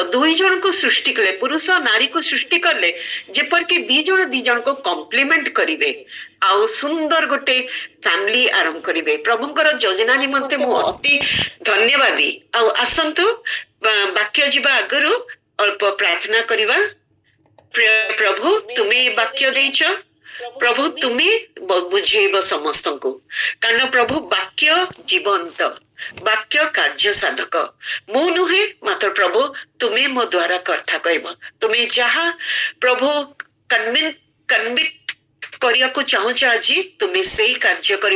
दुई जन को सृष्टि कले पुरुष नारी को सृष्टि कले जेपरकि दी जन को कॉम्प्लीमेंट करिवे आउ सुंदर गोटे फैमिली आरंभ करिवे प्रभुंकर योजना निमंते मु अति धन्यवादी आउ आसंतु वाक्य जीवा आगरु अल्प प्रार्थना करिवा। प्रभु तुम्हें वाक्य देइछ प्रभु तुम्हें बुझेब समस्त को कारण प्रभु वाक्य जीवंत वाक्य कार्य साधक मु नुहे मात्र प्रभु तुम्हें मो द्वारा कथा कहब तुम्हें जहा प्रभु कन्विक्ट करिया को चाहूच आज तुम्हें से कार्य कर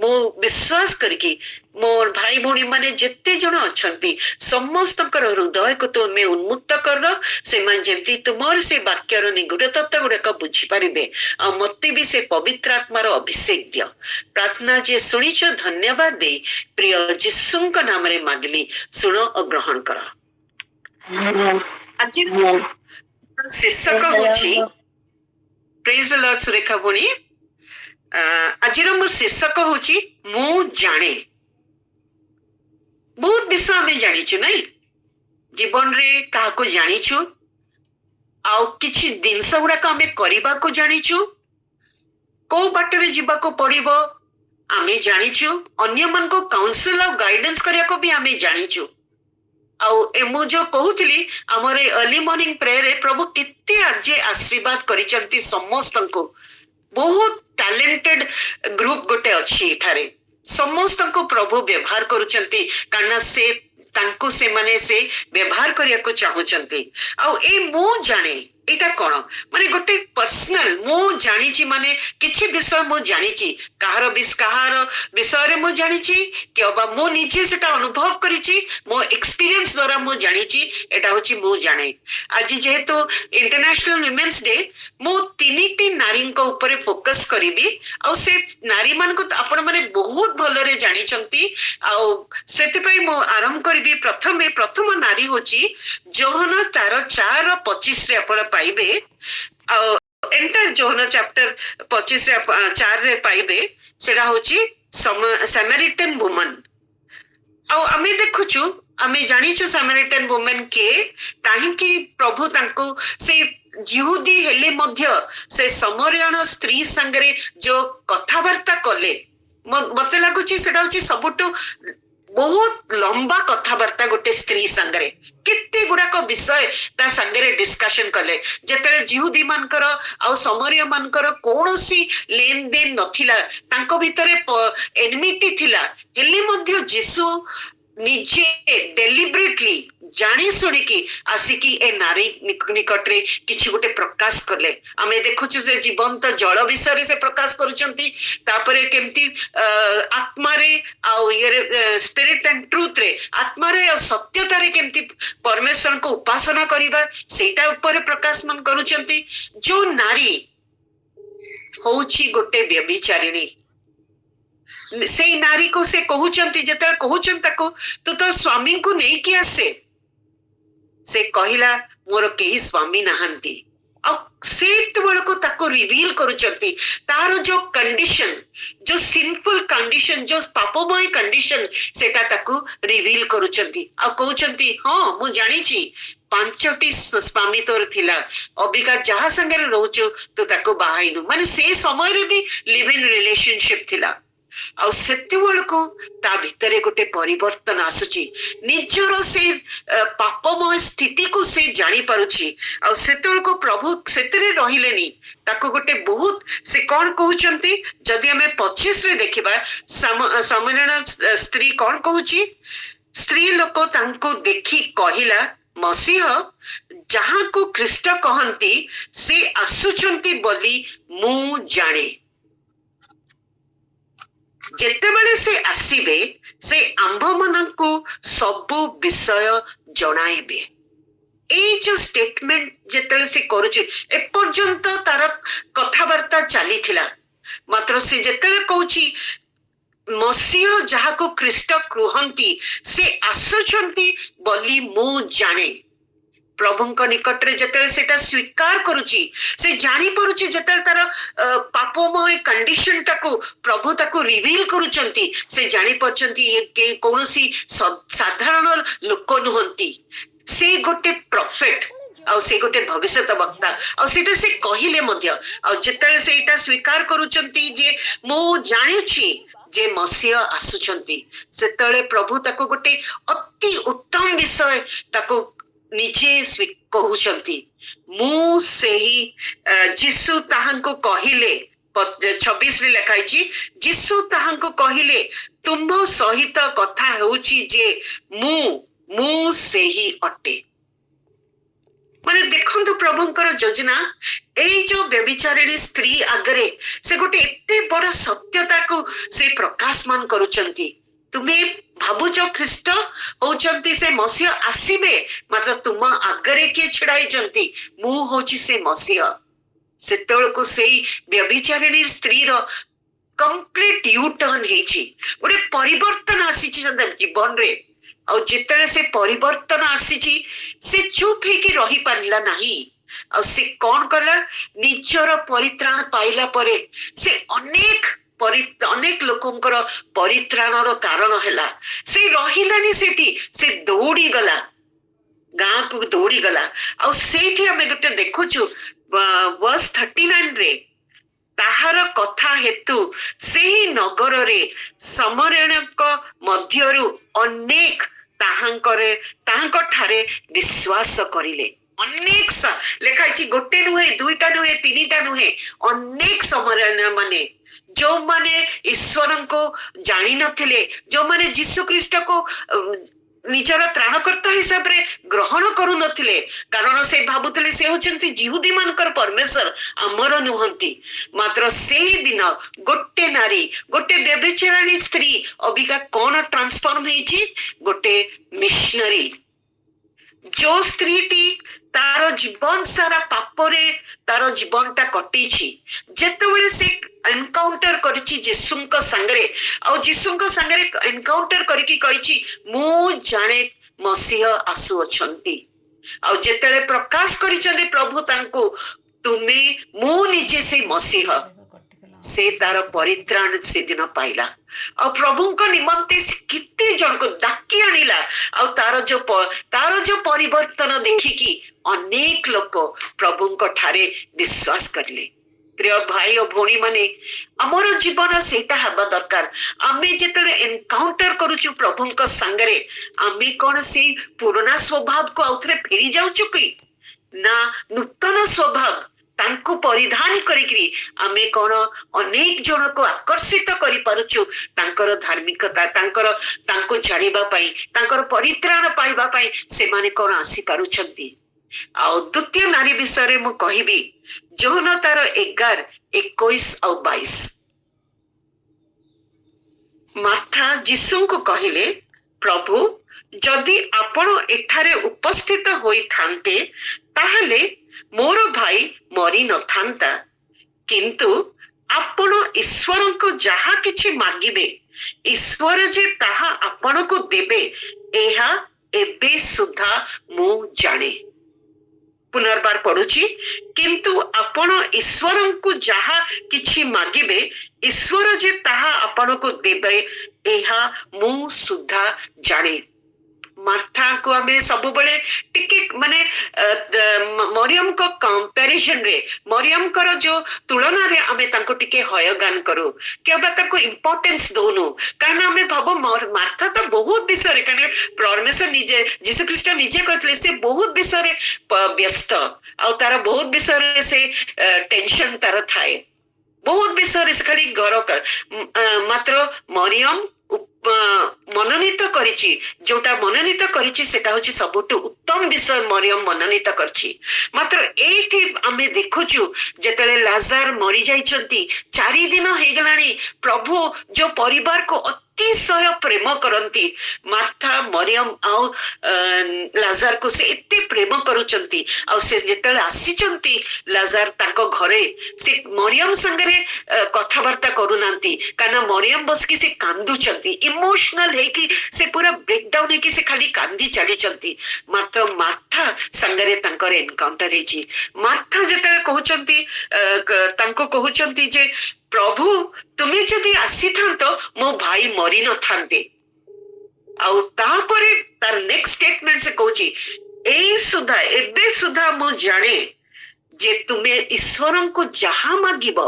मु विश्वास करके मोर भाई भौणी माने जेते जन अच्छंती समस्त हृदय को तुम्हें उन्मुक्त कर से तुमर से वाक्यर निगूढ़ तत्व गुड़ाक बुझी पारे आ मत भी से पवित्र आत्मार अभिषेक दियो प्रार्थना जे शुणीच धन्यवाद दे प्रिय जीशु नाम रे मागली शुण और ग्रहण कर। आज शीर्षक हूँ प्रेज द लॉर्ड सुरेखा भौणी आज मोर शीर्षक हूँ मु जाने बहुत विषय आम जानीचु नहीं जीवन रे क्या जानीचु आउ किछि जिनस गुड़ाक आम करबा को जानीचु को बाटरे जीवा को पड़िबो आमे जानीचु अन्य मन को काउंसिल और गाइडेंस करिया को भी आमे जानीचु आउ मु जो कहूली आमर अर्ली मॉर्निंग प्रेयर प्रभु केते आज आशीर्वाद करिसंती समस्त को बहुत टैलेंटेड ग्रुप गोटे अच्छी एठारे समस्त को प्रभु व्यवहार करुचंती कारण से तांको से माने से व्यवहार करिया को चाहूचंती आउ ए मु जाने एटा कोन माने गोटे पर्सनल मु जानिची माने किछि विषय मु जानिची कहार विषय रे मु जानिची कि अबा मु निजे सेटा अनुभव करिची मो एक्सपीरियंस द्वारा मु जानिची एटा होची मु जाने। आज जेहेतु इंटरनेशनल वुमेन्स डे मु तीनिटी नारी को ऊपर फोकस करिबी आ से नारी मान को आपण माने बहुत भलरे जानिचंती आ सेति पई मु आरंभ करिबी प्रथम नारी होची जोहन तार 4:25 रे आपण पाइबे एंटर जोहन चैप्टर 25 4 रे पाइबे सेटा होची सामरिटन वुमन आ आमे देखुछु आमे जानिछु सामरिटन वुमन के काहेकि प्रभु तांको से यहूदी हेले मध्य से समरियन स्त्री संगरे जो कथावार्ता कले मते लागुची सेटा होची सबुटो बहुत लंबा कथावार्ता गोटे स्त्री संगरे केते गुड़ाक विषय ता संगरे डिस्कशन कले जेतले यहूदी मानकर आ समरिय मानकर कोनोसी लेन देन नथिला तांको भितरे एनिमिटी थिला हेले मध्य यीशु निजे डेलिब्रेटली जानी शुणी की आसिकी ए नारी निकट रे किछि गोटे प्रकाश करले आमे देखुछु से जीवंत जल विषय से प्रकाश करूचंती तापरे केमती आत्मा रे आ ये स्पिरिट एंड ट्रूथ रे आत्मा रे और सत्यता रे केमती परमेश्वर को उपासना करिबा सेटा ऊपर प्रकाश मन करूचंती जो नारी होउची गोटे व्यभिचारिणी से नारी को से कहउचंती जेता कहउचन ताको तो स्वामी को नहीं कि आसे से कहिला मोर केही स्वामी नहांती को ताको रिवील करुचंती तार जो कंडीशन जो सिंफुल कंडीशन जो पापमय कंडीशन सेटा ताको रिवील करुचंती आ कहउचंती हां मु जानिची 5टी स्वामी तोर थिला अबिका जहा संगे रहउचो तो ताको बाहाइनु माने से समय रे भी लिव इन रिलेशनशिप थिला आ सेतेबेल को ता भितरे गोटे परिवर्तन आसुची निजर से पापमय स्थिति को से जानी पारुची आ सेतेबेल को प्रभु सेतरे रहिलेनी ताको गोटे बहुत से कोन कहउचंती जदि हमें 25 रे देखिबा समरण स्त्री कोन कहउची स्त्री लोक तांको देखि कहिला मसीह जहां को ख्रीष्ट कहंती से आसुचंती बोली मु जाने जेतेबेले से आसीबे से आंभ मानकु सबु विषय जणाइबे ए जो स्टेटमेंट जेतेबेले से करूची ए पर्यंत तार कथावार्ता चली थिला मात्र से जेतेबेले कहूची मसीह जहा को ख्रीष्ट कहंती से आसुचंती बोली मु जाने प्रभुंक निकट रे जेतेबेले सेटा स्वीकार करूची से जानी परुची जेतेबेले तार पापमय कंडीशन टाको प्रभु ताको रिवील करूचंती से जानी परचंती ये कोनोसी साधारण लोक नुहंती से गोटे प्रॉफिट ଆଉ ସେ ଗୋଟେ ଭବିଷ୍ୟତ ବକ୍ତା ଆଉ ସେଇଟା ସେ କହିଲେ ମଧ୍ୟ ଆଉ ଯେତେବେଳେ ସେଇଟା ସ୍ୱୀକାର କରୁଛନ୍ତି ଯେ ମୁଁ ଜାଣିଛି ଯେ ମସିହ ଆସୁଛନ୍ତି ସେତେବେଳେ ପ୍ରଭୁ ତାକୁ ଗୋଟେ ଅତି ଉତ୍ତମ ବିଷୟ ତାକୁ ନିଜେ କହୁଛନ୍ତି ମୁଁ ସେହି ଯୀଶୁ ତାହାଙ୍କୁ କହିଲେ 26ରେ ଲେଖା ହେଇଛି ଯୀଶୁ ତାହାଙ୍କୁ କହିଲେ ତୁମ୍ଭ ସହିତ କଥା ହେଉଛି ଯେ ମୁଁ ସେହି ଅଟେ ମାନେ ଦେଖନ୍ତୁ ପ୍ରଭୁଙ୍କର ଯୋଜନା ଏଇ ଯୋଉ ବ୍ୟଭିଚାରିଣୀ ସ୍ତ୍ରୀ ଆଗରେ ସେ ଗୋଟେ ଏତେ ବଡ ସତ୍ୟତାକୁ ସେ ପ୍ରକାଶମାନ କରୁଛନ୍ତି ତୁମେ ଭାବୁଛ ଖ୍ରୀଷ୍ଟ ହଉଛନ୍ତି ସେ ମସିହ ଆସିବେ ମାତ୍ର ତୁମ ଆଗରେ କିଏ ଛିଡା ହେଇଛନ୍ତି ମୁଁ ହଉଛି ସେ ମସିହ ସେତେବେଳକୁ ସେଇ ବ୍ୟଭିଚାରିଣୀ ସ୍ତ୍ରୀର କମ୍ପ୍ଲିଟ ୟୁ ଟର୍ନ ହେଇଛି ଗୋଟେ ପରିବର୍ତ୍ତନ ଆସିଛି ଜୀବନରେ ଆଉ ଯେତେବେଳେ ସେ ପରିବର୍ତ୍ତନ ଆସିଛି ସେ ଚୁପ ହେଇକି ରହିପାରିଲା ନାହିଁ ଆଉ ସେ କଣ କଲା ନିଜର ପରିତ୍ରାଣ ପାଇଲା ପରେ ସେ ଅନେକ ଲୋକଙ୍କର ପରିତ୍ରାଣର କାରଣ ହେଲା ସେ ରହିଲାନି ସେଠି ସେ ଦୌଡ଼ିଗଲା ଗାଁକୁ ଦୌଡ଼ିଗଲା ଆଉ ସେଇଠି ଆମେ ଗୋଟେ ଦେଖୁଛୁ verse 39ରେ ତାହାର କଥା ହେତୁ ସେହି ନଗରରେ ସମରଣଙ୍କ ମଧ୍ୟରୁ ଅନେକ ତାହାଙ୍କ ଠାରେ ବିଶ୍ୱାସ କରିଲେ ଅନେକ ଲେଖା ହେଇଛି ଗୋଟେ ନୁହେଁ ଦୁଇଟା ନୁହେଁ ତିନିଟା ନୁହେଁ ଅନେକ ସମରଣ ମାନେ ଯୋଉମାନେ ଈଶ୍ୱରଙ୍କୁ ଜାଣିନଥିଲେ ଯୋଉମାନେ ଯୀଶୁ ଖ୍ରୀଷ୍ଟକୁ ନିଜର ତ୍ରାଣକର୍ତ୍ତା ହିସାବରେ ଗ୍ରହଣ କରୁନଥିଲେ କାରଣ ସେ ଭାବୁଥିଲେ ସେ ହଉଛନ୍ତି ଜିହୁଦୀ ମାନଙ୍କର ପରମେଶ୍ୱର ଆମର ନୁହନ୍ତି ମାତ୍ର ସେଇ ଦିନ ଗୋଟେ ନାରୀ ଗୋଟେ ବ୍ୟଭିଚାରିଣୀ ସ୍ତ୍ରୀ ଅବିକା କଣ ଟ୍ରାନ୍ସଫର୍ମ ହେଇଛି ଗୋଟେ ମିଶନରୀ ଯୋଉ ସ୍ତ୍ରୀଟି ତାର ଜୀବନ ସାରା ପାପରେ ତାର ଜୀବନଟା କଟିଛି ଯେତେବେଳେ ସେ ଏନକାଉଣ୍ଟର କରିଛି ଯୀଶୁଙ୍କ ସାଙ୍ଗରେ ଆଉ ଯୀଶୁଙ୍କ ସାଙ୍ଗରେ ଏନକାଉଣ୍ଟର କରିକି କହିଛି ମୁଁ ଜାଣେ ମସିହ ଆସୁଅଛନ୍ତି ଆଉ ଯେତେବେଳେ ପ୍ରକାଶ କରିଛନ୍ତି ପ୍ରଭୁ ତାଙ୍କୁ ମୁଁ ନିଜେ ସେଇ ମସିହ ସେ ତାର ପରିତ୍ରାଣ ସେଦିନ ପାଇଲା ଆଉ ପ୍ରଭୁଙ୍କ ନିମନ୍ତେ କେତେ ଜଣକୁ ଡାକି ଆଣିଲା ଆଉ ତାର ଯୋଉ ପରିବର୍ତ୍ତନ ଦେଖିକି ଅନେକ ଲୋକ ପ୍ରଭୁଙ୍କ ଠାରେ ବିଶ୍ୱାସ କରିଲେ ପ୍ରିୟ ଭାଇ ଓ ଭଉଣୀ ମାନେ ଆମର ଜୀବନ ସେଇଟା ହେବା ଦରକାର ଆମେ ଯେତେବେଳେ ଏନକାଉଣ୍ଟର କରୁଛୁ ପ୍ରଭୁଙ୍କ ସାଙ୍ଗରେ ଆମେ କଣ ସେଇ ପୁରୁଣା ସ୍ୱଭାବକୁ ଆଉଥରେ ଫେରି ଯାଉଛୁ କି ନା ନୂତନ ସ୍ୱଭାବ ତାଙ୍କୁ ପରିଧାନ କରିକି ଆମେ କଣ ଅନେକ ଜଣକୁ ଆକର୍ଷିତ କରିପାରୁଛୁ ତାଙ୍କର ଧାର୍ମିକତା ତାଙ୍କୁ ଜାଣିବା ପାଇଁ ତାଙ୍କର ପରିତ୍ରାଣ ପାଇବା ପାଇଁ ସେମାନେ କଣ ଆସିପାରୁଛନ୍ତି ଆଉ ଦ୍ୱିତୀୟ ନାରୀ ବିଷୟରେ ମୁଁ କହିବି ଯୋହନ ତାର 11, 21 ଆଉ 22 ମାର୍ଥା ଯୀଶୁଙ୍କୁ କହିଲେ ପ୍ରଭୁ ଯଦି ଆପଣ ଏଠାରେ ଉପସ୍ଥିତ ହୋଇଥାନ୍ତେ ତାହେଲେ ମୋର ଭାଇ ମରି ନଥାନ୍ତା କିନ୍ତୁ ଆପଣ ଈଶ୍ୱରଙ୍କୁ ଯାହା କିଛି ମାଗିବେ ଈଶ୍ୱର ଯେ ତାହା ଆପଣଙ୍କୁ ଦେବେ ଏହା ଏବେ ସୁଦ୍ଧା ମୁଁ ଜାଣେ ପୁନର୍ବାର ପଢୁଛି କିନ୍ତୁ ଆପଣ ଈଶ୍ୱରଙ୍କୁ ଯାହା କିଛି ମାଗିବେ ଈଶ୍ୱର ଯେ ତାହା ଆପଣଙ୍କୁ ଦେବେ ଏହା ମୁଁ ସୁଦ୍ଧା ଜାଣେ ମାର୍ଥାଙ୍କୁ ଆମେ ସବୁବେଳେ ଟିକେ ମାନେ ମରିୟମଙ୍କ କମ୍ପାରିଜନ ରେ ମରିୟମଙ୍କର ଯୋଉ ତୁଳନାରେ ଆମେ ତାଙ୍କୁ ଟିକେ ହୟଗାନ କରୁ କିମ୍ବା ତାଙ୍କୁ ଇମ୍ପୋର୍ଟାନ୍ସ ଦଉନୁ କାରଣ ଆମେ ଭାବୁ ମାର୍ଥା ତ ବହୁତ ବିଷୟରେ କାରଣ ପରମେଶ୍ୱର ନିଜେ ଯୀଶୁ ଖ୍ରୀଷ୍ଟ ନିଜେ କହିଥିଲେ ସେ ବହୁତ ବିଷୟରେ ବ୍ୟସ୍ତ ଆଉ ତାର ବହୁତ ବିଷୟରେ ସେ ଟେନସନ ତାର ଥାଏ ବହୁତ ବିଷୟରେ ସେ ଖାଲି ଘର ମାତ୍ର ମରିୟମ ମନୋନୀତ କରିଛି ଯୋଉଟା ମନୋନୀତ କରିଛି ସେଟା ହଉଛି ସବୁଠୁ ଉତ୍ତମ ବିଷୟ ମରିୟମ ମନୋନୀତ କରିଛି ମାତ୍ର ଏଇଠି ଆମେ ଦେଖୁଛୁ ଯେତେବେଳେ ଲାଜାର ମରି ଯାଇଛନ୍ତି 4 ଦିନ ହେଇଗଲାଣି ପ୍ରଭୁ ଯୋଉ ପରିବାରକୁ ଅତିଶୟ ପ୍ରେମ କରନ୍ତି ମାର୍ଥା ମରିୟମ ଆଉ ଲାଜାରକୁ ସେ ଏତେ ପ୍ରେମ କରୁଛନ୍ତି ଆଉ ସେ ଯେତେବେଳେ ଆସିଛନ୍ତି ଲାଜାର ତାଙ୍କ ଘରେ ସେ ମରିୟମ ସାଙ୍ଗରେ କଥାବାର୍ତ୍ତା କରୁନାହାନ୍ତି କାରଣ ମରିୟମ ବସିକି ସେ କାନ୍ଦୁଛନ୍ତି ଇମୋସନାଲ ହେଇକି ସେ ପୁରା ବ୍ରେକଡାଉନ ହେଇକି ସେ ଖାଲି କାନ୍ଦି ଚାଲିଛନ୍ତି ମାତ୍ର ମାର୍ଥା ସାଙ୍ଗରେ ତାଙ୍କର ଏନକାଉଣ୍ଟର ହେଇଛି ମାର୍ଥା ଯେତେବେଳେ କହୁଛନ୍ତି ତାଙ୍କୁ କହୁଛନ୍ତି ଯେ ପ୍ରଭୁ ତୁମେ ଯଦି ଆସିଥାନ୍ତ ମୋ ଭାଇ ମରି ନଥାନ୍ତେ ଆଉ ତାପରେ ତାର ନେକ୍ସଟ ଷ୍ଟେଟମେଣ୍ଟ ସେ କହୁଛି ଏଇ ସୁଧା ଏବେ ସୁଧା ମୁଁ ଜାଣେ ଯେ ତୁମେ ଈଶ୍ୱରଙ୍କୁ ଯାହା ମାଗିବ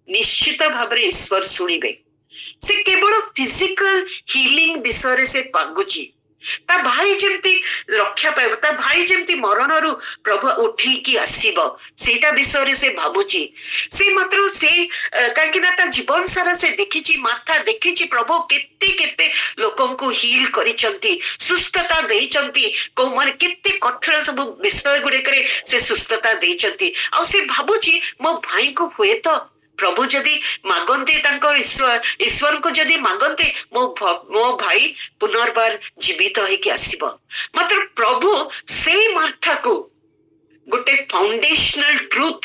ନିଶ୍ଚିତ ଭାବରେ ଈଶ୍ୱର ଶୁଣିବେ। ସେ କେବଳ ଫିଜିକାଲ ହିଲିଂ ବିଷୟରେ ସେ ମାଗୁଛି। ତା ଭାଇ ଯେମିତି ରକ୍ଷା ପାଇବ, ତା ଭାଇ ଯେମିତି ମରଣରୁ ପ୍ରଭୁ ଉଠିକି ଆସିବ ସେଇଟା ବିଷୟରେ ସେ ଭାବୁଛି। ସେ ମାତ୍ର ସେ କାହିଁକି ନା ତା ଜୀବନ ସାରା ସେ ଦେଖିଛି, ମାଥା ଦେଖିଛି ପ୍ରଭୁ କେତେ କେତେ ଲୋକଙ୍କୁ ହିଲ୍ କରିଛନ୍ତି, ସୁସ୍ଥତା ଦେଇଛନ୍ତି, କୋଉମାନେ କେତେ କଠିନ ସବୁ ବିଷୟ ଗୁଡିକରେ ସେ ସୁସ୍ଥତା ଦେଇଛନ୍ତି। ଆଉ ସେ ଭାବୁଛି ମୋ ଭାଇଙ୍କୁ ହୁଏତ ପ୍ରଭୁ ଯଦି ମାଗନ୍ତି ତାଙ୍କ ଈଶ୍ୱରଙ୍କୁ ଯଦି ମାଗନ୍ତି ମୋ ଭାଇ ପୁନର୍ବାର ଜୀବିତ ହେଇକି ଆସିବ। ମାତ୍ର ପ୍ରଭୁ ସେଇ ମାର୍ଥାକୁ ଗୋଟେ ଫାଉଣ୍ଡେସନାଲ ଟ୍ରୁଥ,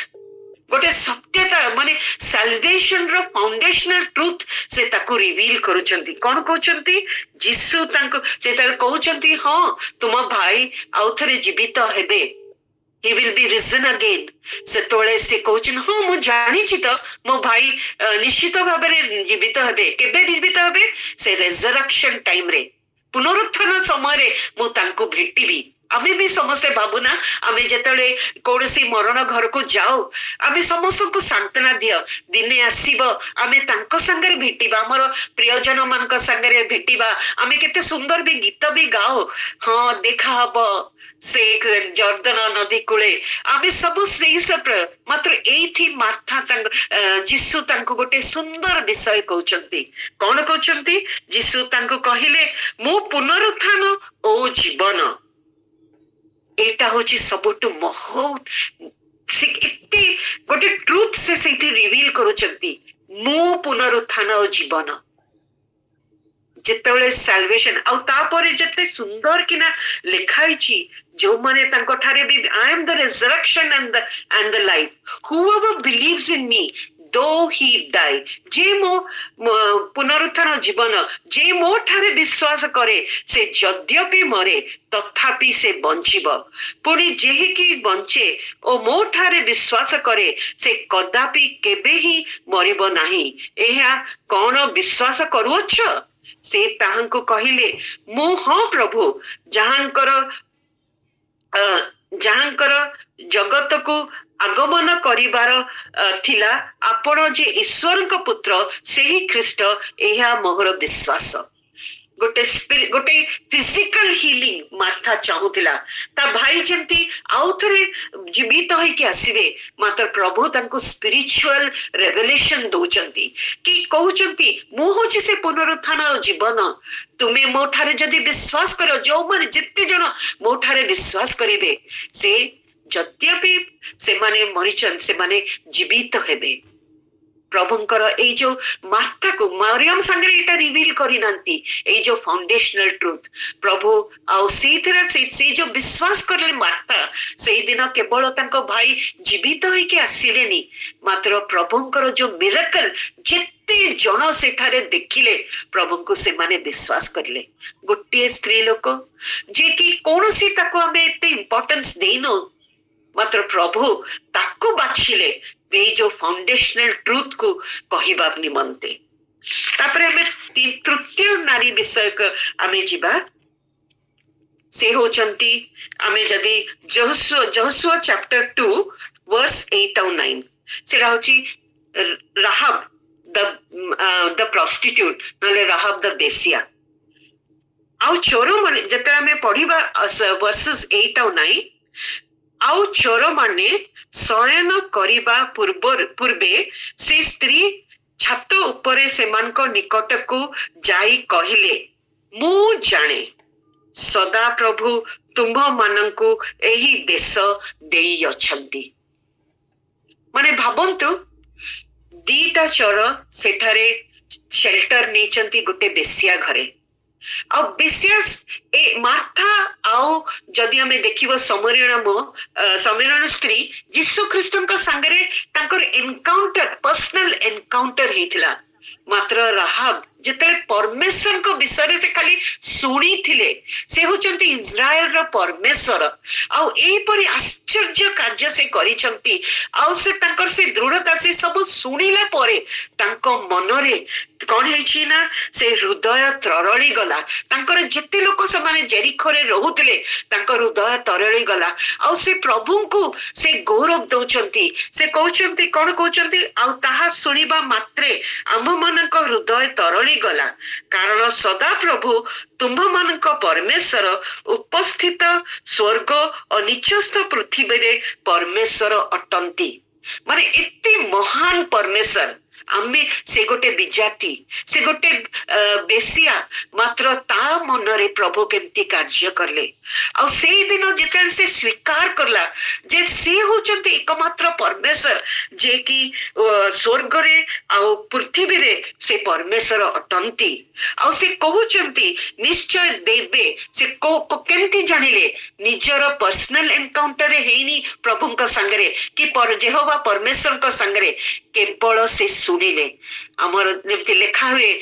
ଗୋଟେ ସତ୍ୟତା ମାନେ ସାଲଭେସନ ର ଫାଉଣ୍ଡେସନାଲ ଟ୍ରୁଥ ସେ ତାକୁ ରିଭିଲ କରୁଛନ୍ତି। କଣ କହୁଛନ୍ତି? ଯୀଶୁ ତାଙ୍କୁ ସେତେବେଳେ କହୁଛନ୍ତି ହଁ ତୁମ ଭାଇ ଆଉ ଥରେ ଜୀବିତ ହେବେ, he will be risen again। ସେତେବେଳେ ସେ କହୁଛନ୍ତି ହଁ ମୁଁ ଜାଣିଛି ତ ମୋ ଭାଇ ନିଶ୍ଚିତ ଭାବରେ ଜୀବିତ ହେବେ। କେବେ ଜୀବିତ ହେବେ? ସେ ରେଜରେକ୍ସନ ଟାଇମରେ, ପୁନରୁତ୍ଥାନ ସମୟରେ ମୁଁ ତାଙ୍କୁ ଭେଟିବି। ଆମେ ବି ସମସ୍ତେ ଭାବୁନା ଆମେ ଯେତେବେଳେ କୌଣସି ମରଣ ଘରକୁ ଯାଉ ଆମେ ସମସ୍ତଙ୍କୁ ସାନ୍ତ୍ୱନା ଦିଅ, ଦିନେ ଆସିବ ଆମେ ତାଙ୍କ ସାଙ୍ଗରେ ଭେଟିବା, ଆମର ପ୍ରିୟଜନ ମାନଙ୍କ ସାଙ୍ଗରେ ଭେଟିବା, ଆମେ କେତେ ସୁନ୍ଦର ବି ଗୀତ ବି ଗାଉ, ହଁ ଦେଖା ହବ ସେ ଜର୍ଦ୍ଦନ ନଦୀ କୂଳେ, ଆମେ ସବୁ ସେଇ ସବୁ। ମାତ୍ର ଏଇଠି ମାର୍ଥା ଯୀଶୁ ତାଙ୍କୁ ଗୋଟେ ସୁନ୍ଦର ବିଷୟ କହୁଛନ୍ତି। କଣ କହୁଛନ୍ତି? ଯୀଶୁ ତାଙ୍କୁ କହିଲେ ମୁଁ ପୁନରୁତ୍ଥାନ ଓ ଜୀବନ। ଏଇଟା ହଉଛି ସବୁଠୁ ବହୁତ ଏତେ ଗୋଟେ ଟ୍ରୁଥ ସେ ସେଇଠି ରିଭିଲ କରୁଛନ୍ତି। ମୁଁ ପୁନରୁତ୍ଥାନ ଓ ଜୀବନ। ଯେତେବେଳେ ସାଲଭେସନ ଆଉ ତାପରେ ଯେତେ ସୁନ୍ଦର କିନା ଲେଖା ହେଇଛି, ଯୋଉମାନେ ତାଙ୍କ ଠାରେ ବି I am the resurrection and the life, whoever believes in me though he die, ଯେ ମୋ ପୁନରୁତ୍ଥାନ ଜୀବନ, ଯେ ମୋ ଠାରେ ବିଶ୍ୱାସ କରେ ସେ ଯଦ୍ୟପି ମରେ ତଥାପି ସେ ବଞ୍ଚିବ, ପୁଣି ଯେହିକି ବଞ୍ଚେ ଓ ମୋ ଠାରେ ବିଶ୍ୱାସ କରେ ସେ କଦାପି କେବେ ହିଁ ମରିବ ନାହିଁ। ଏହା କଣ ବିଶ୍ୱାସ କରୁଅଛ? ସେ ତାହାଙ୍କୁ କହିଲେ ମୁଁ ହଁ ପ୍ରଭୁ, ଯାହାଙ୍କର ଜଗତକୁ ଆଗମନ କରିବାର ଥିଲା ଆପଣ ଯେ ଈଶ୍ୱରଙ୍କ ପୁତ୍ର ସେହି ଖ୍ରୀଷ୍ଟ, ଏହା ମୋର ବିଶ୍ୱାସ। ଗୋଟେ ଫିଜିକାଲ ହିଲିଂ ମାର୍ଥା ଚାହୁଁଥିଲା, ତା ଭାଇ ଯେମିତି ଆଉ ଥରେ ଜୀବିତ ହେଇକି ଆସିବେ। ମାତ୍ର ପ୍ରଭୁ ତାଙ୍କୁ ସ୍ପିରିଚୁଆଲ ରେଭେଲେସନ ଦଉଛନ୍ତି କି କହୁଛନ୍ତି ମୁଁ ହଉଛି ସେ ପୁନରୁତ୍ଥାନ ଜୀବନ। ତୁମେ ମୋ ଠାରେ ଯଦି ବିଶ୍ୱାସ କର, ଯୋଉମାନେ ଯେତେ ଜଣ ମୋ ଠାରେ ବିଶ୍ୱାସ କରିବେ ସେ ଯଦ୍ୟପି ସେମାନେ ମରିଛନ୍ତି ସେମାନେ ଜୀବିତ ହେବେ। ପ୍ରଭୁଙ୍କର ଏଇ ଯୋଉ ମାର୍ଥାକୁ ମରିୟମ ସାଙ୍ଗରେ ଏଇଟା ରିଭିଲ କରିନାହାନ୍ତି, ଏଇ ଯୋଉ ଫାଉଣ୍ଡେସନାଲ ଟ୍ରୁଥ ପ୍ରଭୁ ଆଉ ସେଇଥିରେ ସେଇ ଯୋଉ ବିଶ୍ୱାସ କରିଲେ ମାର୍ଥା, ସେଇଦିନ କେବଳ ତାଙ୍କ ଭାଇ ଜୀବିତ ହେଇକି ଆସିଲେନି, ମାତ୍ର ପ୍ରଭୁଙ୍କର ଯୋଉ ମିରାକଲ ଯେତେ ଜଣ ସେଠାରେ ଦେଖିଲେ ପ୍ରଭୁଙ୍କୁ ସେମାନେ ବିଶ୍ୱାସ କରିଲେ। ଗୋଟିଏ ସ୍ତ୍ରୀ ଲୋକ ଯେ କି କୌଣସି ତାକୁ ଆମେ ଏତେ ଇମ୍ପୋର୍ଟାନ୍ସ ଦେଇନୁ, ମାତ୍ର ପ୍ରଭୁ ତାକୁ ବାଛିଲେ ଏଇ ଯୋଉ ଫାଉଣ୍ଡେସନାଲ ଟ୍ରୁଥ କୁ କହିବା ନିମନ୍ତେ। ତାପରେ ଆମେ ତୃତୀୟ ନାରୀ ବିଷୟକୁ ଆମେ ଯିବା। ସେ ହଉଛନ୍ତି, ଆମେ ଯଦି ଯହୋଶୁଆ ଚାପ୍ଟର 2 verse 8 ଆଉ 9, ସେଟା ହଉଛି ରାହାବ ଦ ପ୍ରସ୍ଟିଟ୍ୟୁଟ, ନହେଲେ ରାହାବ ଦ ବେଶ୍ୟା। ଆଉ ଚୋର ମାନେ ଯେତେବେଳେ ଆମେ ପଢିବା verses 8 ଆଉ 9, ଆଉ ଚୋର ମାନେ ଶୟନ କରିବା ପୂର୍ବେ ସେ ସ୍ତ୍ରୀ ଛାତ ଉପରେ ସେମାନଙ୍କ ନିକଟକୁ ଯାଇ କହିଲେ ମୁଁ ଜାଣେ ସଦାପ୍ରଭୁ ତୁମ୍ଭ ମାନଙ୍କୁ ଏହି ଦେଶ ଦେଇଅଛନ୍ତି। ମାନେ ଭାବନ୍ତୁ, ଦିଟା ଚୋର ସେଠାରେ ସେଲ୍ଟର ନେଇଛନ୍ତି ଗୋଟେ ବେଶ୍ୟା ଘରେ। ଆଉ ବେଶ୍ୟା ଏ ମାର୍ଥା ଆଉ ଯଦି ଆମେ ଦେଖିବ ସମରୀରଣ ସ୍ତ୍ରୀ ଯୀଶୁ ଖ୍ରୀଷ୍ଟଙ୍କ ସାଙ୍ଗରେ ତାଙ୍କର ଏନକାଉଣ୍ଟର, ପର୍ସନାଲ ଏନକାଉଣ୍ଟର ହେଇଥିଲା। ମାତ୍ର ରାହାବ ଯେତେବେଳେ ପରମେଶ୍ୱରଙ୍କ ବିଷୟରେ ସେ ଖାଲି ଶୁଣିଥିଲେ, ସେ ହଉଛନ୍ତି ଇସ୍ରାଏଲର ପରମେଶ୍ୱର, ଆଉ ଏହିପରି ଆଶ୍ଚର୍ଯ୍ୟ କାର୍ଯ୍ୟ ସେ କରିଛନ୍ତି, ଆଉ ସେ ତାଙ୍କର ସେ ଦୃଢତା, ସେ ସବୁ ଶୁଣିଲା ପରେ ତାଙ୍କ ମନରେ କଣ ହେଇଛି ନା ସେ ହୃଦୟ ତରଳି ଗଲା। ତାଙ୍କର ଯେତେ ଲୋକ ସେମାନେ ଜେରିଖୋରେ ରହୁଥିଲେ ତାଙ୍କ ହୃଦୟ ତରଳି ଗଲା, ଆଉ ସେ ପ୍ରଭୁଙ୍କୁ ସେ ଗୌରବ ଦଉଛନ୍ତି। ସେ କହୁଛନ୍ତି, କଣ କହୁଛନ୍ତି, ଆଉ ତାହା ଶୁଣିବା ମାତ୍ରେ ଆମ୍ଭମାନଙ୍କ ହୃଦୟ ତରଳି ଗଲା, କାରଣ ସଦା ପ୍ରଭୁ ତୁମ୍ଭମାନଙ୍କ ପରମେଶ୍ୱର ଉପସ୍ଥିତ ସ୍ୱର୍ଗ ଓ ନିଚସ୍ଥ ପୃଥିବୀରେ ପରମେଶ୍ୱର ଅଟନ୍ତି। ମାନେ ଏତେ ମହାନ ପରମେଶ୍ୱର, ଆମେ ସେ ଗୋଟେ ବିଜାତି, ସେ ଗୋଟେ ବେଶିଆ, ମାତ୍ର ତା ମନରେ ପ୍ରଭୁ କେମିତି କାର୍ଯ୍ୟ କଲେ। ଆଉ ସେଇଦିନ ଯେତେବେଳେ ସେ ସ୍ୱୀକାର କଲା ଯେ ସେ ହଉଛନ୍ତି ଏକମାତ୍ର ପରମେଶ୍ୱର, ଯେ କି ସ୍ୱର୍ଗରେ ଆଉ ପୃଥିବୀରେ ସେ ପରମେଶ୍ୱର ଅଟନ୍ତି, ଆଉ ସେ କହୁଛନ୍ତି ନିଶ୍ଚୟ ଦେବେ। ସେ କେମିତି ଜାଣିଲେ? ନିଜର ପର୍ସନାଲ ଏନକାଉଣ୍ଟରରେ ହେଇନି ପ୍ରଭୁଙ୍କ ସାଙ୍ଗରେ କି ଯେହୋବା ପରମେଶ୍ୱରଙ୍କ ସାଙ୍ଗରେ, କେବଳ ସେ ଶୁଣିଲେ। ଆମର ଯେମିତି ଲେଖା ହୁଏ,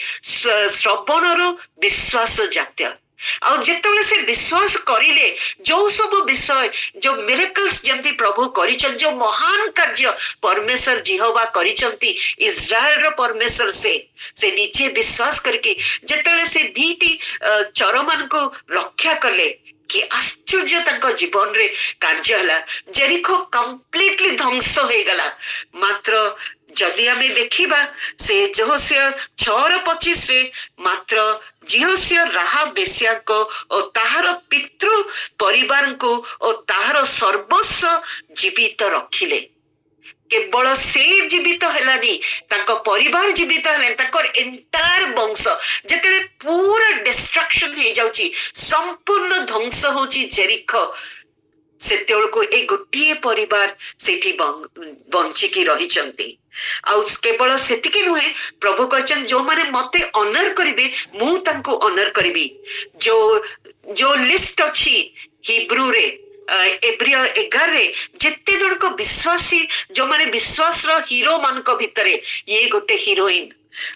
ଶ୍ରବଣରୁ ବିଶ୍ୱାସ ଜାତ୍ୟ। ଆଉ ଯେତେବେଳେ ସେ ବିଶ୍ୱାସ କରିଲେ, ଯୋଉ ସବୁ ବିଷୟ, ଯୋଉ ମିରାକଲ୍ସ ଯେମିତି ପ୍ରଭୁ କରିଛନ୍ତି, ଯୋଉ ମହାନ କାର୍ଯ୍ୟ ପରମେଶ୍ୱର ଜିହୋବା କରିଛନ୍ତି, ଇସ୍ରାଏଲର ପରମେଶ୍ୱର ସେ ନିଜେ ବିଶ୍ୱାସ କରିକି ଯେତେବେଳେ ସେ ଦିଟି ଚରମାନଙ୍କୁ ରକ୍ଷା କଲେ, କି ଆଶ୍ଚର୍ଯ୍ୟ ତାଙ୍କ ଜୀବନରେ କାର୍ଯ୍ୟ ହେଲା। ଜେରିଖୋ କମ୍ପ୍ଲିଟଲି ଧ୍ୱଂସ ହେଇଗଲା। ମାତ୍ର ଯଦି ଆମେ ଦେଖିବା ସେ ଯୋହୋଶିଆ 6:25ରେ ମାତ୍ର ଜିହୋଶିଆ ରାହାବ ବେଶ୍ୟାଙ୍କ ଓ ତାହାର ପିତୃ ପରିବାରଙ୍କୁ ଓ ତାହାର ସର୍ବସ୍ୱ ଜୀବିତ ରଖିଲେ। କେବଳ ସେ ଜୀବିତ ହେଲାନି, ତାଙ୍କ ପରିବାର ଜୀବିତ ହେଲାନି, ତାଙ୍କର ଏଣ୍ଟାୟାର ବଂଶ ଯେତେବେଳେ ପୁରା ଡିଷ୍ଟ୍ରକ୍ସନ ହେଇଯାଉଛି, ସମ୍ପୂର୍ଣ୍ଣ ଧ୍ୱଂସ ହଉଛି ଜେରିଖୋ, ସେତେବେଳକୁ ଏଇ ଗୋଟିଏ ପରିବାର ସେଠି ବଞ୍ଚିକି ରହିଛନ୍ତି। ଆଉ କେବଳ ସେତିକି ନୁହେଁ, ପ୍ରଭୁ କହିଛନ୍ତି ଯୋଉମାନେ ମତେ ଅନର କରିବେ ମୁଁ ତାଙ୍କୁ ଅନର କରିବି। ଯୋଉ ଲିଷ୍ଟ ଅଛି ହିବ୍ରୁରେ ଏବ୍ରିୟ 11ରେ, ଯେତେ ଜଣକ ବିଶ୍ୱାସୀ, ଯୋଉମାନେ ବିଶ୍ୱାସର ହିରୋ ମାନଙ୍କ ଭିତରେ ଇଏ ଗୋଟେ ହିରୋଇନ।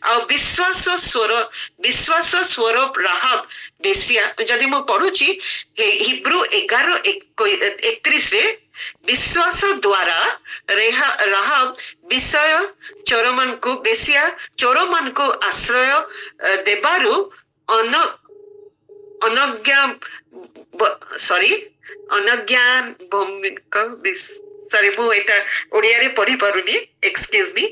ଆଉ ବିଶ୍ୱାସ ସ୍ୱର ରାହାବ ବେଶ୍ୟା, ଯଦି ମୁଁ ପଢୁଛି ହିବ୍ରୁ 11:31ରେ, ବିଶ୍ୱାସ ଦ୍ୱାରା ରାହାବ ବିଷୟ ଚୋରମାନଙ୍କୁ ବେଶ୍ୟା ଚୋରମାନଙ୍କୁ ଆଶ୍ରୟ ଦେବାରୁ ସରି ମୁଁ ଏଇଟା ଓଡିଆରେ ପଢି ପାରୁନି, ଏକ୍ସକ୍ୟୁଜ ମି।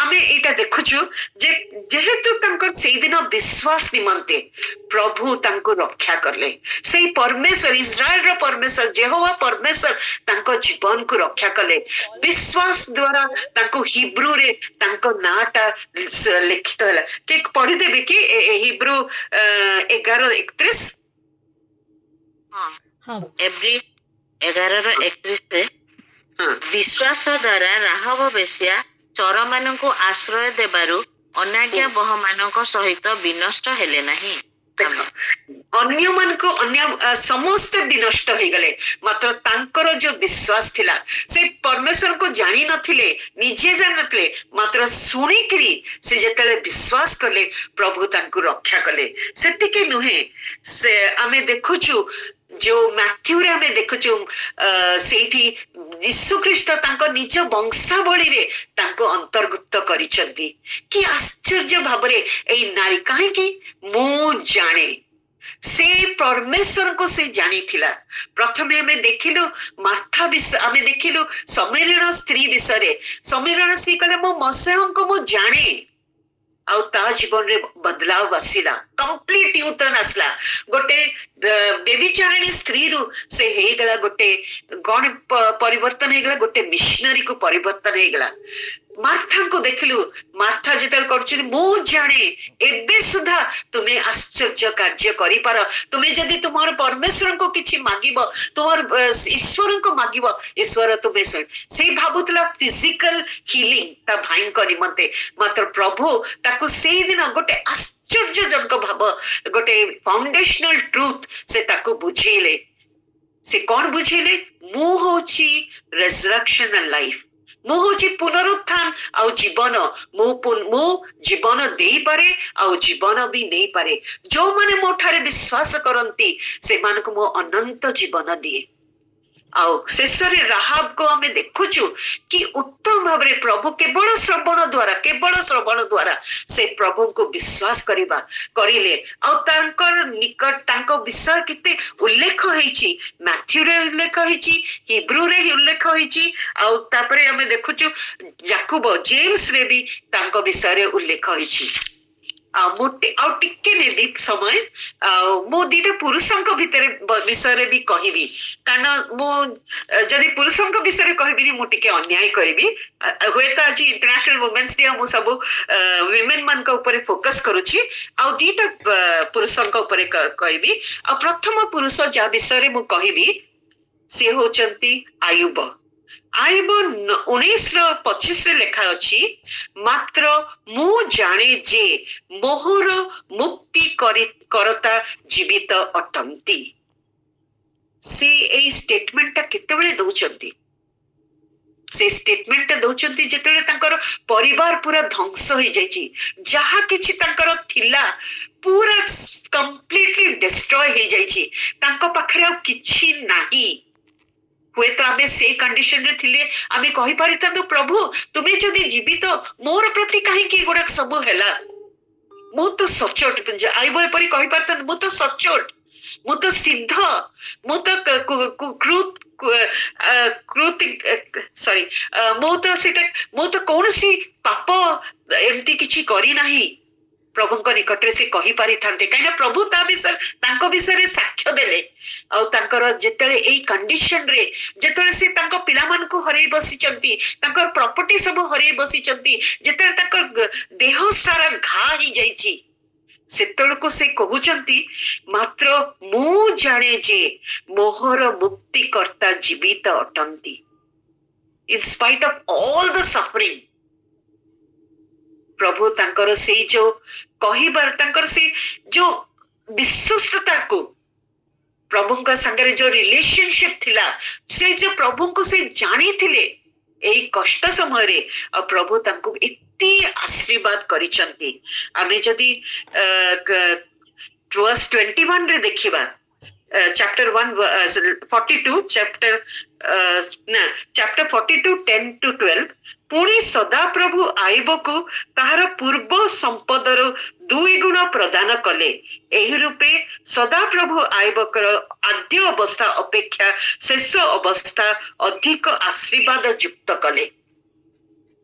ଆମେ ଏଇଟା ଦେଖୁଛୁ ଯେ ଯେହେତୁ ତାଙ୍କର ସେଇଦିନ ବିଶ୍ୱାସ ନିମନ୍ତେ ପ୍ରଭୁ ତାଙ୍କୁ ରକ୍ଷା କଲେ। ସେଇ ପରମେଶ୍ୱର, ଇସ୍ରାଏଲର ପରମେଶ୍ୱର ଯେହୋବା ପରମେଶ୍ୱର ତାଙ୍କ ଜୀବନକୁ ରକ୍ଷା କଲେ। ବିଶ୍ୱାସ ଦ୍ୱାରା ତାଙ୍କୁ ହିବ୍ରୁରେ ତାଙ୍କ ନାଁଟା ଲିଖିତ ହେଲା। କି ପଢିଦେବି କି ହିବ୍ରୁ 11:31? ଏବ୍ରି 11:31ରେ, ବିଶ୍ୱାସ ଦ୍ୱାରା ରାହାବ ବେଶ୍ୟା ଚୋରମାନଙ୍କୁ ଆଶ୍ରୟ ଦେବାରୁ ଅନାଜ୍ଞାବହ ମାନଙ୍କ ସହିତ ବିନଷ୍ଟ ହେଲେ ନାହିଁ। ଅନ୍ୟମାନଙ୍କୁ ସମସ୍ତେ ବିନଷ୍ଟ ହେଇଗଲେ, ମାତ୍ର ତାଙ୍କର ଯୋଉ ବିଶ୍ୱାସ ଥିଲା, ସେ ପରମେଶ୍ୱରଙ୍କୁ ଜାଣି ନଥିଲେ, ନିଜେ ଜାଣିନଥିଲେ, ମାତ୍ର ଶୁଣିକିରି ସେ ଯେତେବେଳେ ବିଶ୍ୱାସ କଲେ ପ୍ରଭୁ ତାଙ୍କୁ ରକ୍ଷା କଲେ। ସେତିକି ନୁହେଁ, ସେ ଆମେ ଦେଖୁଛୁ ଯୋଉ ମାଥ୍ୟୁରେ ଆମେ ଦେଖୁଛୁ ସେଇଠି ଯୀଶୁ ଖ୍ରୀଷ୍ଟ ତାଙ୍କ ନିଜ ବଂଶାବଳୀରେ ତାଙ୍କୁ ଅନ୍ତର୍ଭୁକ୍ତ କରିଛନ୍ତି। କି ଆଶ୍ଚର୍ଯ୍ୟ ଭାବରେ ଏଇ ନାରୀ, କାହିଁକି? ମୁଁ ଜାଣେ ସେ ପରମେଶ୍ୱରଙ୍କୁ ସେ ଜାଣିଥିଲା। ପ୍ରଥମେ ଆମେ ଦେଖିଲୁ ମାର୍ଥା ବିଷୟ, ଆମେ ଦେଖିଲୁ ସମୀରଣ ସ୍ତ୍ରୀ ବିଷୟରେ। ସମୀରଣ ସ୍ତ୍ରୀ କହିଲେ ମୁଁ ମସିହାଙ୍କୁ ମୁଁ ଜାଣେ, ଆଉ ତା ଜୀବନରେ ବଦଲାव ଆସିଲା, କମ୍ପ୍ଲିଟ ୟୁଟର୍ନ ଆସିଲା। ଗୋଟେ ବେବିଚାରିଣୀ ସ୍ତ୍ରୀରୁ ସେ ହେଇଗଲା ଗୋଟେ କଣ ପରିବର୍ତ୍ତନ ହେଇଗଲା, ଗୋଟେ ମିଶନାରୀକୁ ପରିବର୍ତ୍ତନ ହେଇଗଲା। ମାର୍ଥାଙ୍କୁ ଦେଖିଲୁ, ମାର୍ଥା ଯେତେବେଳେ କରୁଛନ୍ତି ମୁଁ ଜାଣେ, ଏବେ ସୁଦ୍ଧା ତୁମେ ଆଶ୍ଚର୍ଯ୍ୟ କାର୍ଯ୍ୟ କରିପାର, ତୁମେ ଯଦି ତୁମର ପରମେଶ୍ୱରଙ୍କୁ କିଛି ମାଗିବ, ତୁମର ଈଶ୍ୱରଙ୍କୁ ମାଗିବ, ଈଶ୍ୱର ତୁମେ ସେଇ ଭାବୁଥିଲା ଫିଜିକାଲ ହିଲିଂ ତା ଭାଇଙ୍କ ନିମନ୍ତେ। ମାତ୍ର ପ୍ରଭୁ ତାକୁ ସେଇଦିନ ଗୋଟେ ଆଶ୍ଚର୍ଯ୍ୟଜନକ ଭାବ, ଗୋଟେ ଫାଉଣ୍ଡେସନାଲ ଟ୍ରୁଥ ସେ ତାକୁ ବୁଝେଇଲେ। ସେ କଣ ବୁଝେଇଲେ? ମୁଁ ହଉଛି ରେଜରେକ୍ସନ ଲାଇଫ, ମୁଁ ହଉଛି ପୁନରୁତ୍ଥାନ ଆଉ ଜୀବନ। ମୁଁ ଜୀବନ ଦେଇପାରେ ଆଉ ଜୀବନ ବି ନେଇପାରେ। ଯୋଉମାନେ ମୋ ଠାରେ ବିଶ୍ୱାସ କରନ୍ତି ସେମାନଙ୍କୁ ମୁଁ ଅନନ୍ତ ଜୀବନ ଦିଏ। ଆଉ ଶେଷରେ ରାହାବକୁ ଆମେ ଦେଖୁଛୁ କି ଉତ୍ତମ ଭାବରେ ପ୍ରଭୁ କେବଳ ଶ୍ରବଣ ଦ୍ଵାରା ସେ ପ୍ରଭୁଙ୍କୁ ବିଶ୍ୱାସ କରିଲେ। ଆଉ ତାଙ୍କ ବିଷୟ କେତେ ଉଲ୍ଲେଖ ହେଇଛି, ମାଥ୍ୟୁରେ ଉଲ୍ଲେଖ ହେଇଛି, ହିବ୍ରୁରେ ଉଲ୍ଲେଖ ହେଇଛି, ଆଉ ତାପରେ ଆମେ ଦେଖୁଛୁ ଯାକୁବ ଜେମ୍ସ ରେ ବି ତାଙ୍କ ବିଷୟରେ ଉଲ୍ଲେଖ ହେଇଛି। ଆଉ ଟିକେ ନେବି ସମୟ, ଆଉ ମୁଁ ଦିଟା ପୁରୁଷଙ୍କ ବିଷୟରେ ବି କହିବି, କାରଣ ମୁଁ ଯଦି ପୁରୁଷଙ୍କ ବିଷୟରେ କହିବିନି ମୁଁ ଟିକେ ଅନ୍ୟାୟ କରିବି। ହୁଏତ ଆଜି ଇଣ୍ଟରନ୍ୟାସନାଲ ୱୁମେନ୍ସ ଡେ, ମୁଁ ସବୁ ୱିମେନ୍ ମାନଙ୍କ ଉପରେ ଫୋକସ କରୁଛି, ଆଉ ଦିଟା ପୁରୁଷଙ୍କ ଉପରେ କହିବି। ଆଉ ପ୍ରଥମ ପୁରୁଷ ଯାହା ବିଷୟରେ ମୁଁ କହିବି ସେ ହଉଛନ୍ତି ଆୟୁବ। ଆୟୁବ 19:25 ଲେଖା ଅଛି, ମାତ୍ର ମୁଁ ଜାଣେ ଯେ ମୋହର ମୁକ୍ତି କରତା ଜୀବିତ ଅଟନ୍ତି। ସେ ଏଇ ଷ୍ଟେଟମେଣ୍ଟଟା କେତେବେଳେ ଦଉଛନ୍ତି? ସେ ଷ୍ଟେଟମେଣ୍ଟଟା ଦଉଛନ୍ତି ଯେତେବେଳେ ତାଙ୍କର ପରିବାର ପୁରା ଧ୍ୱଂସ ହେଇଯାଇଛି, ଯାହା କିଛି ତାଙ୍କର ଥିଲା ପୁରା କମ୍ପ୍ଲିଟଲି ଡେଷ୍ଟ୍ରୟ ହେଇଯାଇଛି, ତାଙ୍କ ପାଖରେ ଆଉ କିଛି ନାହିଁ। ହୁଏତ ଆମେ ସେଇ କଣ୍ଡିସନରେ ଥିଲେ ଆମେ କହିପାରିଥାନ୍ତୁ, ପ୍ରଭୁ ତୁମେ ଯଦି ଜୀବିତ ମୋର ପ୍ରତି କାହିଁକି ଏଗୁଡାକ ସବୁ ହେଲା? ମୁଁ ତ ସଚ୍ଚୋଟ, ଆୟୁବ ଏପରି କହିପାରିଥାନ୍ତୁ, ମୁଁ ତ ସଚ୍ଚୋଟ, ମୁଁ ତ ସିଦ୍ଧ, ମୁଁ ତ ମୁଁ ତ କୌଣସି ପାପ ଏମିତି କିଛି କରିନାହିଁ। ପ୍ରଭୁଙ୍କ ନିକଟରେ ସେ କହିପାରିଥାନ୍ତେ, କାହିଁକିନା ପ୍ରଭୁ ତାଙ୍କ ବିଷୟରେ ସାକ୍ଷ୍ୟ ଦେଲେ। ଆଉ ତାଙ୍କର ଯେତେବେଳେ ଏଇ କଣ୍ଡିସନରେ ଯେତେବେଳେ ସେ ତାଙ୍କ ପିଲାମାନଙ୍କୁ ହରେଇ ବସିଛନ୍ତି, ତାଙ୍କର ପ୍ରପର୍ଟି ସବୁ ହରେଇ ବସିଛନ୍ତି, ଯେତେବେଳେ ତାଙ୍କ ଦେହ ସାରା ଘା ହେଇଯାଇଛି, ସେତେବେଳକୁ ସେ କହୁଛନ୍ତି, ମାତ୍ର ମୁଁ ଜାଣେ ଯେ ମୋହର ମୁକ୍ତିକର୍ତ୍ତା ଜୀବିତ ଅଟନ୍ତି। In spite of all the suffering, ପ୍ରଭୁ ତାଙ୍କର ସେଇ ଯୋଉ କହିବାର, ତାଙ୍କର ସେଇ ଯୋଉ ବିଶ୍ୱସ୍ତତାକୁ, ପ୍ରଭୁଙ୍କ ସାଙ୍ଗରେ ଯୋଉ ରିଲେସନସିପ ଥିଲା, ସେ ଯୋଉ ପ୍ରଭୁଙ୍କୁ ସେ ଜାଣିଥିଲେ ଏଇ କଷ୍ଟ ସମୟରେ, ଆଉ ପ୍ରଭୁ ତାଙ୍କୁ ଏତେ ଆଶୀର୍ବାଦ କରିଛନ୍ତି। ଆମେ ଯଦି verse 21 ରେ ଦେଖିବା, chapter 1:42, chapter 42 10-12, ପୁଣି ସଦାପ୍ରଭୁ ଆୟୁବକୁ ତାହାର ପୂର୍ବ ସମ୍ପଦର 2 ଗୁଣ ପ୍ରଦାନ କଲେ। ଏହି ରୂପେ ସଦାପ୍ରଭୁ ଆୟୁବଙ୍କର ଆଦ୍ୟ ଅବସ୍ଥା ଅପେକ୍ଷା ଶେଷ ଅବସ୍ଥା ଅଧିକ ଆଶୀର୍ବାଦ ଯୁକ୍ତ କଲେ।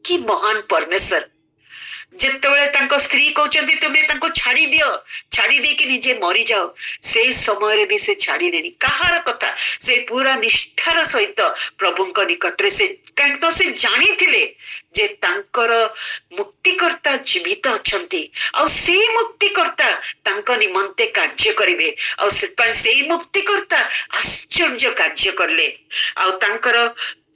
କି ମହାନ ପରମେଶ୍ୱର! ଯେତେବେଳେ ତାଙ୍କ ସ୍ତ୍ରୀ କହୁଛନ୍ତି ତୁମେ ତାଙ୍କୁ ଛାଡି ଦିଅ, ଛାଡି ଦେଇକି ନିଜେ ମରିଯାଅ, ସେଇ ସମୟରେ ବି ସେ ଛାଡିଲେନି। କାହାର କଥା? ସେ ପୁରା ନିଷ୍ଠାର ସହିତ ପ୍ରଭୁଙ୍କ ନିକଟରେ କାହିଁକି ସେ ଜାଣିଥିଲେ ଯେ ତାଙ୍କର ମୁକ୍ତିକର୍ତ୍ତା ଜୀବିତ ଅଛନ୍ତି, ଆଉ ସେଇ ମୁକ୍ତିକର୍ତ୍ତା ତାଙ୍କ ନିମନ୍ତେ କାର୍ଯ୍ୟ କରିବେ। ଆଉ ସେଥିପାଇଁ ସେଇ ମୁକ୍ତିକର୍ତ୍ତା ଆଶ୍ଚର୍ଯ୍ୟ କାର୍ଯ୍ୟ କଲେ। ଆଉ ତାଙ୍କର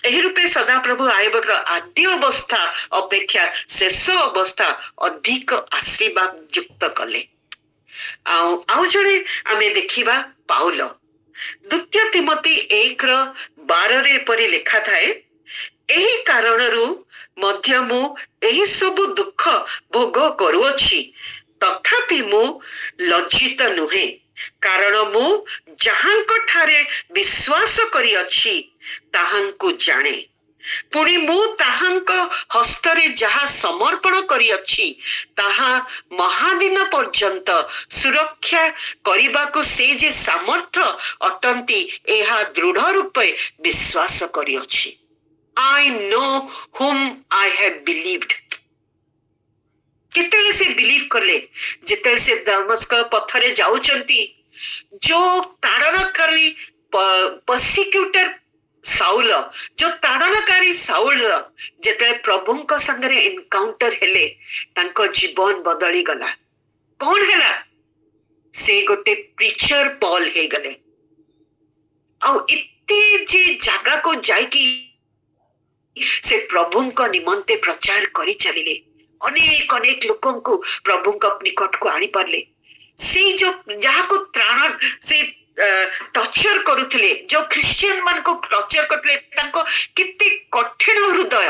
ଏହି ରୂପେ ସଦାପ୍ରଭୁ ଆୟୁବଙ୍କର ଆଦ୍ୟ ଅବସ୍ଥା ଅପେକ୍ଷା ଶେଷ ଅବସ୍ଥା ଅଧିକ ଆଶୀର୍ବାଦ ଯୁକ୍ତ କଲେ। ଆଉ ଜଣେ ଆମେ ଦେଖିବା ପାଉଲ, 2 ତିମୋଥୀ 1:12 ଏପରି ଲେଖା ଥାଏ, ଏହି କାରଣରୁ ମଧ୍ୟ ମୁଁ ଏହି ସବୁ ଦୁଃଖ ଭୋଗ କରୁଅଛି, ତଥାପି ମୁଁ ଲଜ୍ଜିତ ନୁହେଁ, କାରଣ ମୁଁ ଯାହାଙ୍କ ଠାରେ ବିଶ୍ୱାସ କରିଅଛି ତାହାଙ୍କୁ ଜାଣେ। ପୁଣି ମୁଁ ତାହାଙ୍କ ହସ୍ତରେ ଯାହା ସମର୍ପଣ କରିଅଛି ତାହା ମହାଦିନ ପର୍ଯ୍ୟନ୍ତ ସୁରକ୍ଷା କରିବାକୁ ସେ ଯେ ସାମର୍ଥ୍ୟ ଅଟନ୍ତି, ଏହା ଦୃଢ ରୂପେ ବିଶ୍ୱାସ କରିଅଛି। I know whom I have believed. କେତେବେଳେ ସେ ବିଲିଭ କଲେ? ଯେତେବେଳେ ସେ ଦମସ୍କ ପଥରେ ଯାଉଛନ୍ତି, ଯୋଉ ତାଡ଼ନକାରୀ ପର୍ସିକ୍ୟୁଟର ସାଉଲ, ଯୋଉ ତାଡ଼ନକାରୀ ସାଉଲ ଯେତେବେଳେ ପ୍ରଭୁଙ୍କ ସାଙ୍ଗରେ ଏନକାଉଣ୍ଟର ହେଲେ, ତାଙ୍କ ଜୀବନ ବଦଳିଗଲା। କଣ ହେଲା? ସେ ଗୋଟେ ପ୍ରିଚର ପଲ୍ ହେଇଗଲେ। ଆଉ ଏତେ ଯେ ଜାଗାକୁ ଯାଇକି ସେ ପ୍ରଭୁଙ୍କ ନିମନ୍ତେ ପ୍ରଚାର କରି ଚାଲିଲେ, ଅନେକ ଲୋକଙ୍କୁ ପ୍ରଭୁଙ୍କ ନିକଟକୁ ଆଣିପାରିଲେ। ସେଇ ଯୋଉ ଯାହାକୁ ସେ ଟର୍ଚର କରୁଥିଲେ, ଯୋଉ ଖ୍ରୀଷ୍ଟିଆନ ମାନଙ୍କୁ ଟର୍ଚର କରୁଥିଲେ, ତାଙ୍କ କେତେ କଠିନ ହୃଦୟ,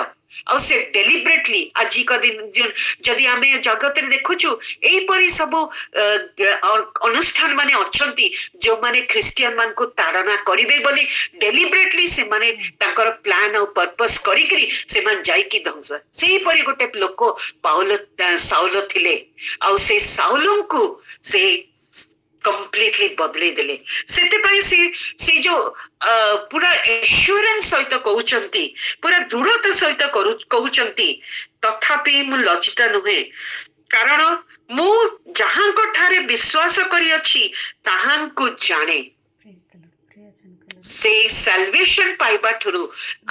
ଆଉ ସେ ଡେଲିବ୍ରେଟଲି ଆଜି କା दिन जदि आमे जगत रे देखुछु एई परी सब अनुष्ठान माने अछंती जो माने क्रिश्चियन मान को ताड़ना करिवे बोली डेलिब्रेटली से माने ताकर प्लान और पर्पस करिकरी से मान जाई की ध्वंस सेही परी गोटे लोक पाउल साउल थिले आ से साउलम को से कंप्लीटली बदली देले सेते पाई से जो पूरा एश्योरेंस सहित कहउचंती पूरा दृढ़ता सहित कहउचंती तथापि मु लज्जित नुहे कारण मु जहां को ठारे विश्वास करी अछि ताहां को जाने से साल्वेशन पाइबा ठुरु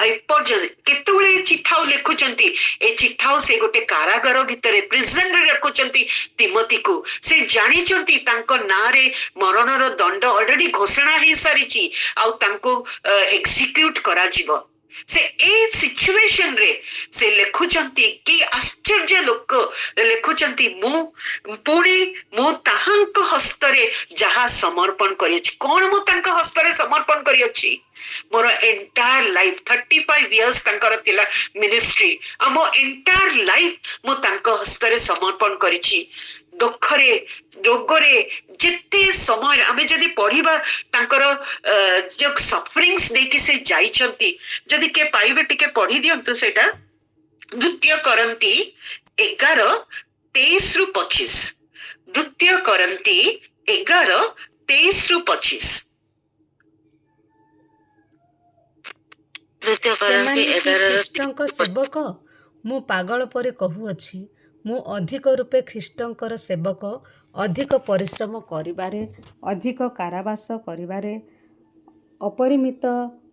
एपर्यंत केतुळे चिठाउ लेखुचंती ए चिठाउ से गोटे कारागार भितरे प्रिजन रे रखुचंती तिमोथी को से जानिचंती तांको नारे मरणर दंड ऑलरेडी घोषणा ही सारिची आ तांको एक्सिक्यूट करा जीवो से ए सिचुएशन रे से लेखुचंती कि आश्चर्य लोक लेखुचंती मु पुणी मु ताहांक हस्तरे जहा समर्पण करियछि कोन मु तांक हस्तरे समर्पण करियछि मोर एंटायर लाइफ 35 इयर्स तांकर तिला मिनिस्ट्री मो एंटायर लाइफ मु तांक हस्तरे समर्पण करिछि दुखरे रोगरे जिते समय आमे जदि पढ़िबा तांकर जो सफरिंग्स देखि से जाइछंती जदि के पाइबे टिके पढ़ी दियंतु सेटा द्वितीय करंती 11:23 रु 25 द्वितीय करंती 11:23 रु 25 द्वितीय करंती 11 ଖ୍ରୀଷ୍ଟଙ୍କ ସେବକ ମୁଁ ପାଗଳ ପରି କହୁଅଛି ମୁଁ ଅଧିକ ରୂପେ ଖ୍ରୀଷ୍ଟଙ୍କର ସେବକ ଅଧିକ ପରିଶ୍ରମ କରିବାରେ ଅଧିକ କାରାବାସ କରିବାରେ ଅପରିମିତ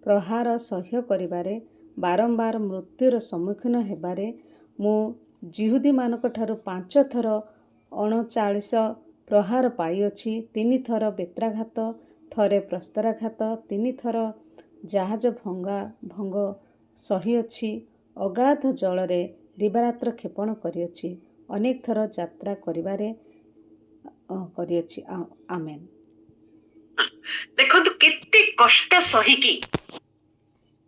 ପ୍ରହାର ସହ୍ୟ କରିବାରେ ବାରମ୍ବାର ମୃତ୍ୟୁର ସମ୍ମୁଖୀନ ହେବାରେ ମୁଁ ଜିହୁଦୀମାନଙ୍କ ଠାରୁ 5 ଥର 39 ପ୍ରହାର ପାଇଅଛି 3 ଥର ବେତ୍ରାଘାତ ଥରେ ପ୍ରସ୍ତରାଘାତ 3 ଥର ଜାହାଜ ଭଙ୍ଗ ସହିଅଛି ଅଗାଧ ଜଳରେ ଦିବାରାତ୍ର କ୍ଷେପଣ କରିଅଛି ଅନେକ ଥର ଯାତ୍ରା କରିଅଛି ଆମେନ୍। देखो केते कष्ट सहिकी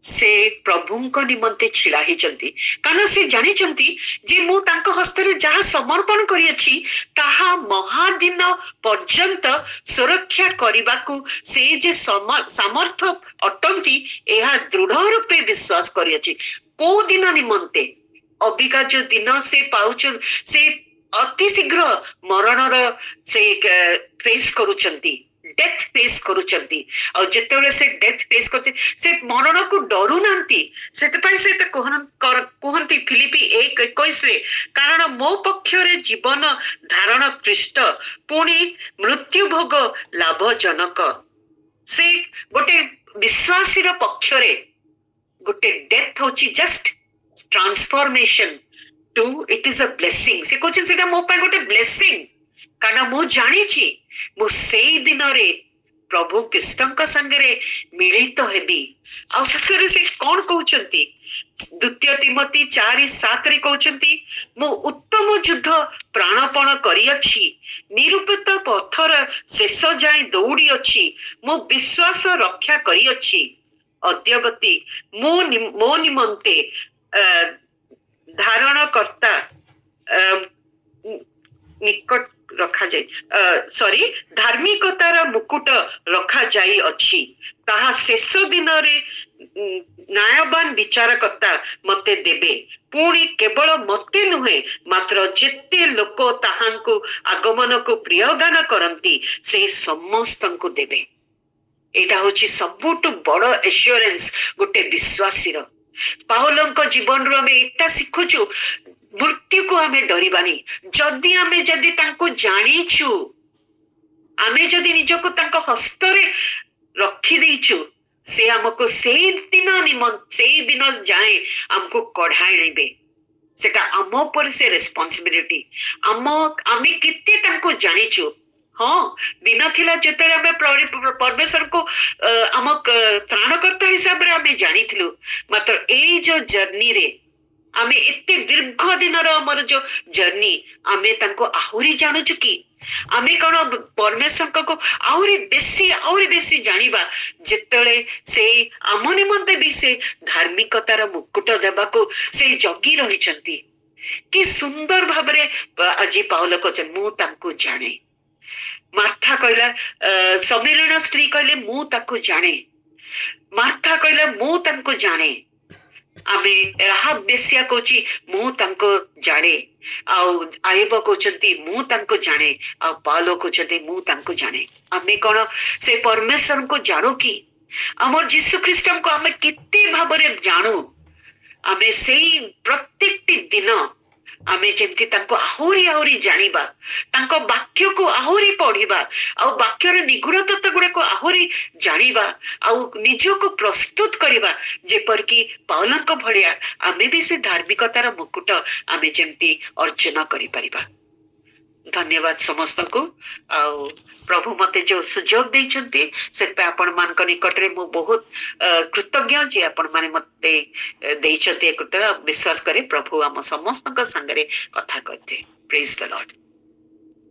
से प्रभुଙ୍କ निमंते छिड़ा हिचंती कारण से जानी चंती जे मु तांको हस्तरे जहा समर्पण करियछि ताहा महादिन पर्यंत सुरक्षा करिबाकू से जे सामर्थ अटंती एहा दृढ़ रूपे विश्वास करियछि को दिन निमंते अबिका जो दिन से पाउच से अति शीघ्र मरणर से फेस करूचंती डेथ फेस करूचंती और जेतेबेले से डेथ फेस करते से मरण को डरू नांती सेते पई से त कहंती फिलिपी 1:21 रे कारण मो पक्ष रे जीवन धारण ख्रीष्ट पुणी मृत्यु भोग लाभजनक से गोटे विश्वासी रो पक्ष रे गोटे डेथ होची just transformation to it is a blessing से कोचिन सेटा मो पई गोटे ब्लेसिंग कारण मु जानिछि मु सेई दिन रे प्रभु कृष्णक संगे मिलित हेबी आ शेषरे से कोन कहउचंती द्वितीय तिमोथी 4:7 रे कहउचंती मु उत्तम युद्ध प्राणपण करियछि निरूपित पथर शेष जाय दौड़ी अछि मु विश्वास रक्षा करियछि अद्यवती मो निमंते धारण करता निकट रखा जाए सॉरी धार्मिकतार मुकुट रखा जाई अछि ताहा शेष दिन रे न्यायवान विचारकर्ता मते देबे पुणी केवल मते नुहे मात्र जेते लोक ताहांकु आगमन को प्रियगान करंती से समस्त को देबे एटा होची सबुटु बड़ एश्योरेंस गोटे विश्वासी रो पाउलंक जीवन रो हमें एटा सिखुछु मृत्यु को हमें डरिबानी जदि हमें जदि तांको जानिछु हमें जदि निजको तांको हस्तरे रखी देइछु से हमको सेई दिन जाए हमको कढ़ाई नेबे सेटा आमो पर से रिस्पांसिबिलिटी आमे किते तांको जानिछु हाँ दिन थिला जेतेले हमें परमेश्वर को आम त्राणकर्ता हिसाब रे हमें जानिथिलु मात्र ए जो जर्नी रे आमे एते दीर्घ दिनर हमर जो जर्नी आमे तांको आहुरी जानुचु कि आमे कौन परमेश्वर को आहुरी बेसी जानिबा जेतले से आम निमंते भी से धार्मिकतार मुकुट देबाको से जगी रहिचंती कि सुंदर भाबरे आज पाउल कहचन मु तांको जाने मार्था कहला समीरण स्त्री कहले मु ताको जाने मार्था कहला मु तांको जाने आमे राहाब बेसिया कोची मु तांको जाने आउ आयब कोचंती मु तांको जाने आउ पालो कोचंती मु तांको जाने आमे कोन से परमेश्वर को जानो कि हमर यीशु ख्रीष्टम को आमे किते भाबरे जानो आमे सेई प्रत्येकटी दिन आमे जेमती तांको आहुरी जानिबा तांको वाक्य को आहुरी पढ़िबा आ वाक्यर निगुण तत्व गुड़ा को आहुरी जानिबा आ निजो को प्रस्तुत करिबा जेपर कि पाउलन को भलिया आमे भी से धार्मिकतार मुकुट आमे जेमती अर्जन करि परिबा। धन्यवाद समस्त को आ प्रभु मते जो सुजोग देइछंती से पे आपण मान को निकट रे मु बहुत कृतज्ञ जे आपण माने मते देइछंती कृतज्ञ विश्वास करे प्रभु हम समस्त संगे कथा करते। Praise the Lord.